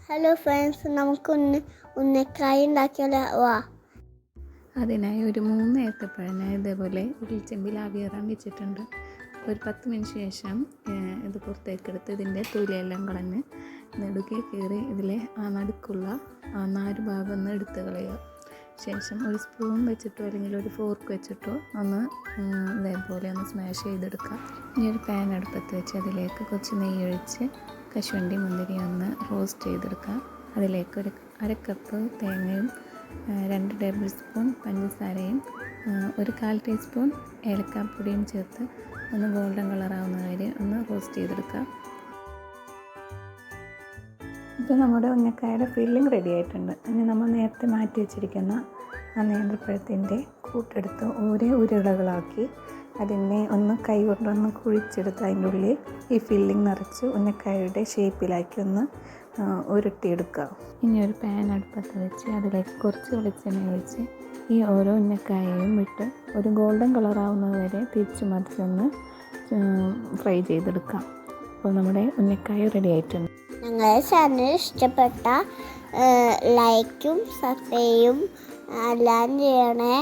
Hello friends, നമുക്കൊന്ന് ഉന്നക്കായ ഉണ്ടാക്കിയാലോ? വാ. അതിനായി ഒരു 3 ഏത്തപ്പഴം ഞാൻ ഇതേപോലെ ചെമ്പിൽ ആവിയേറാൻ വെച്ചിട്ടുണ്ട്. ഒരു 10 മിനിറ്റ് ശേഷം ഇത് പുറത്തേക്കെടുത്ത് ഇതിൻ്റെ തൊലിയെല്ലാം കളഞ്ഞ് നെടുകെ കീറി ഇതിലെ നടുക്കുള്ള നാര് ഭാഗം ഒന്ന് എടുത്ത് കളയുക. ശേഷം ഒരു സ്പൂൺ വെച്ചിട്ടോ അല്ലെങ്കിൽ ഒരു ഫോർക്ക് വെച്ചിട്ടോ ഒന്ന് ഇതേപോലെ ഒന്ന് സ്മാഷ് ചെയ്തെടുക്കുക. ഇനി ഒരു പാൻ അടുപ്പത്ത് വെച്ച് അതിലേക്ക് കുറച്ച് നെയ്യ് ഒഴിച്ച് കശുവണ്ടി മുന്തിരി ഒന്ന് റോസ്റ്റ് ചെയ്തെടുക്കുക. അതിലേക്ക് ഒരു 1/2 കപ്പ് തേങ്ങയും 2 ടേബിൾ സ്പൂൺ പഞ്ചസാരയും 1/4 ടീസ്പൂൺ ഏലക്കാപ്പൊടിയും ചേർത്ത് ഒന്ന് ഗോൾഡൻ കളറാവുന്ന വരെ ഒന്ന് റോസ്റ്റ് ചെയ്തെടുക്കുക. ഇപ്പോൾ നമ്മുടെ ഉന്നക്കായയുടെ ഫില്ലിംഗ് റെഡി ആയിട്ടുണ്ട്. ഇനി നമ്മൾ നേരത്തെ മാറ്റി വെച്ചിരിക്കുന്ന ആ നേന്ത്രപ്പഴത്തിൻ്റെ കൂട്ടെടുത്ത് ഓരോ ഉരുളകളാക്കി അതിനെ ഒന്ന് കൈ കൊണ്ടൊന്ന് കുഴിച്ചെടുത്ത് അതിൻ്റെ ഉള്ളിൽ ഈ ഫില്ലിംഗ് നിറച്ച് ഉന്നക്കായയുടെ ഷേപ്പിലാക്കി ഒന്ന് ഉരുട്ടിയെടുക്കുക. ഇനി ഒരു പാൻ അടുപ്പത്ത് വെച്ച് അതിലേക്ക് കുറച്ച് വെളിച്ചെണ്ണ ഒഴിച്ച് ഈ ഓരോ ഉന്നക്കായയും ഇട്ട് ഒരു ഗോൾഡൻ കളറാവുന്നത് വരെ തിരിച്ചു മറിച്ചൊന്ന് ഫ്രൈ ചെയ്തെടുക്കാം. അപ്പോൾ നമ്മുടെ ഉന്നക്കായ റെഡി ആയിട്ടുണ്ട്. ഞങ്ങളുടെ ചാനൽ ഇഷ്ടപ്പെട്ട ലൈക്കും സബ്സ്ക്രൈബും എല്ലാം ചെയ്യണേ.